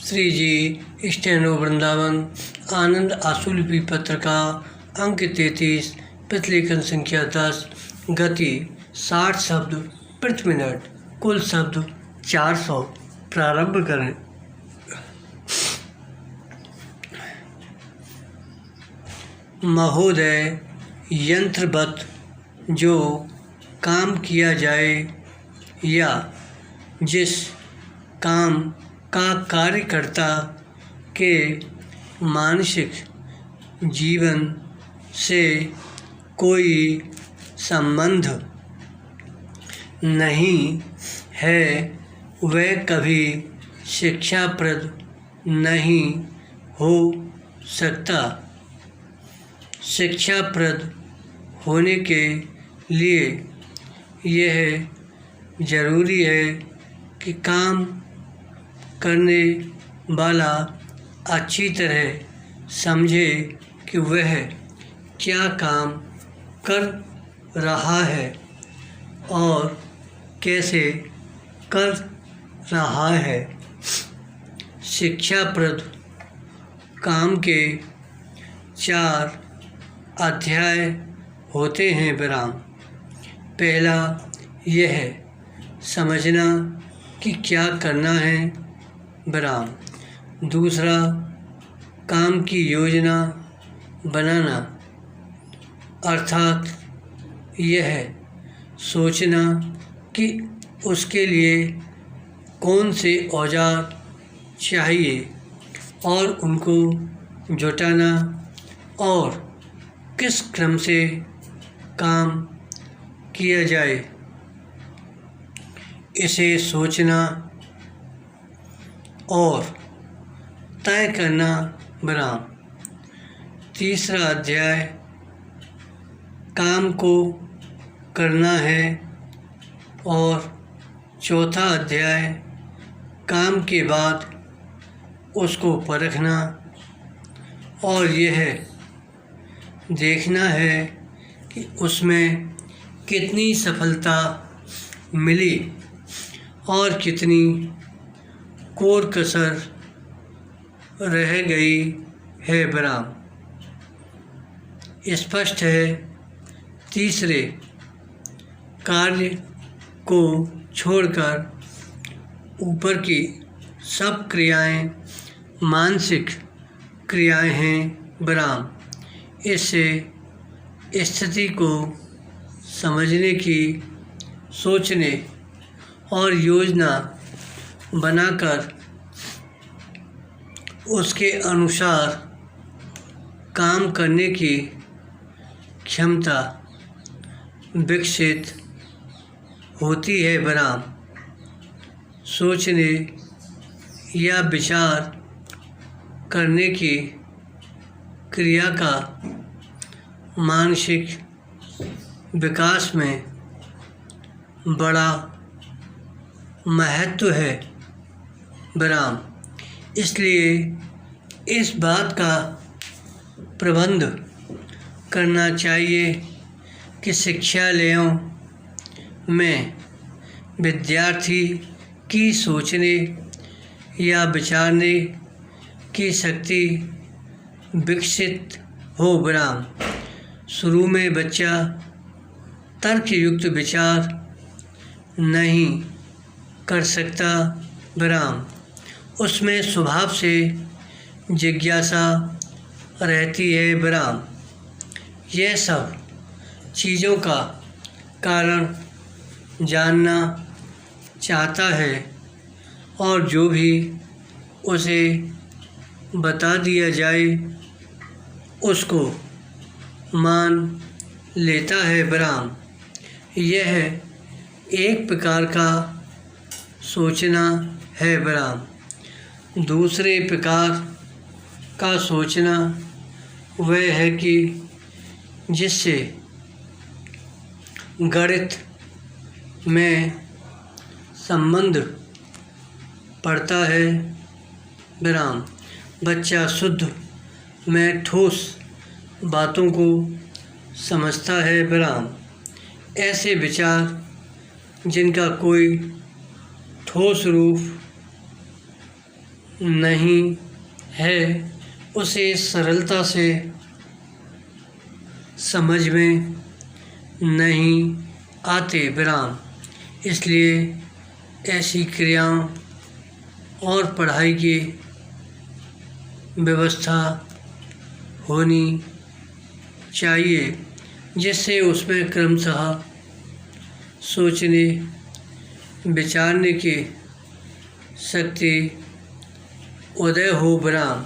श्री जी steno Vrindavan आनंद आशुलिपि पत्र का अंक 33 प्रतिलेखन संख्या 10 गति 60 शब्द प्रति मिनट कुल शब्द 400 प्रारंभ करें। महोदय, यंत्रवत जो काम किया जाए या जिस काम का कार्यकर्ता के मानसिक जीवन से कोई संबंध नहीं है, वह कभी शिक्षाप्रद नहीं हो सकता। शिक्षाप्रद होने के लिए यह जरूरी है कि काम करने वाला अच्छी तरह समझे कि वह क्या काम कर रहा है और कैसे कर रहा है। शिक्षाप्रद काम के 4 अध्याय होते हैं। विराम। पहला यह समझना कि क्या करना है। विराम। दूसरा काम की योजना बनाना, अर्थात यह सोचना कि उसके लिए कौन से औजार चाहिए और उनको जुटाना और किस क्रम से काम किया जाए, इसे सोचना और तय करना। विराम। तीसरा अध्याय काम को करना है और चौथा अध्याय काम के बाद उसको परखना और यह देखना है कि उसमें कितनी सफलता मिली और कितनी कोर कसर रह गई है। विराम। स्पष्ट है। तीसरे कार्य को छोड़कर ऊपर की सब क्रियाएं मानसिक क्रियाएं हैं। विराम। इससे स्थिति को समझने की, सोचने और योजना बनाकर उसके अनुसार काम करने की क्षमता विकसित होती है। विराम। सोचने या विचार करने की क्रिया का मानसिक विकास में बड़ा महत्व है। विराम। इसलिए इस बात का प्रबंध करना चाहिए कि शिक्षालयों में विद्यार्थी की सोचने या विचारने की शक्ति विकसित हो। विराम। शुरू में बच्चा तर्कयुक्त विचार नहीं कर सकता। विराम। उसमें स्वभाव से जिज्ञासा रहती है। विराम। यह सब चीज़ों का कारण जानना चाहता है और जो भी उसे बता दिया जाए उसको मान लेता है। विराम। यह एक प्रकार का सोचना है। विराम। दूसरे प्रकार का सोचना वह है कि जिससे गणित में संबंध पड़ता है। विराम। बच्चा शुद्ध में ठोस बातों को समझता है। विराम। ऐसे विचार जिनका कोई ठोस रूप नहीं है उसे सरलता से समझ में नहीं आते विराम। इसलिए ऐसी क्रियाओं और पढ़ाई की व्यवस्था होनी चाहिए जिससे उसमें क्रमशः सोचने विचारने की शक्ति उदय हो विराम।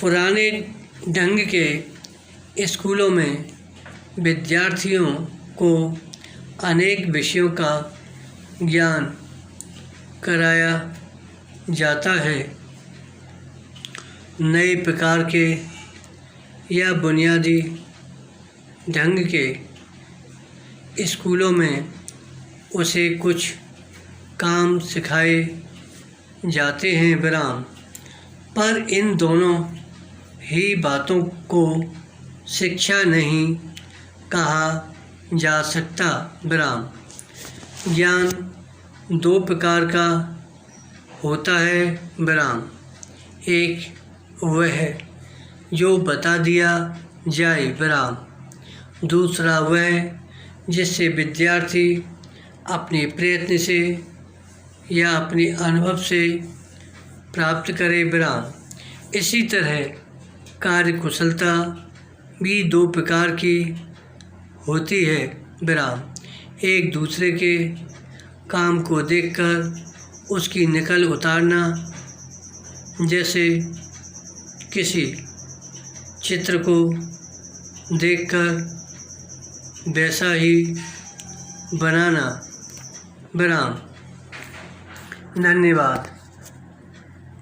पुराने ढंग के स्कूलों में विद्यार्थियों को अनेक विषयों का ज्ञान कराया जाता है। नए प्रकार के या बुनियादी ढंग के स्कूलों में उसे कुछ काम सिखाए जाते हैं विराम। पर इन दोनों ही बातों को शिक्षा नहीं कहा जा सकता विराम। ज्ञान दो प्रकार का होता है विराम। एक वह जो बता दिया जाए विराम। दूसरा वह जिससे विद्यार्थी अपने प्रयत्न से या अपने अनुभव से प्राप्त करे विराम। इसी तरह कार्यकुशलता भी दो प्रकार की होती है विराम। एक दूसरे के काम को देखकर उसकी नकल उतारना, जैसे किसी चित्र को देखकर वैसा ही बनाना विराम। धन्यवाद।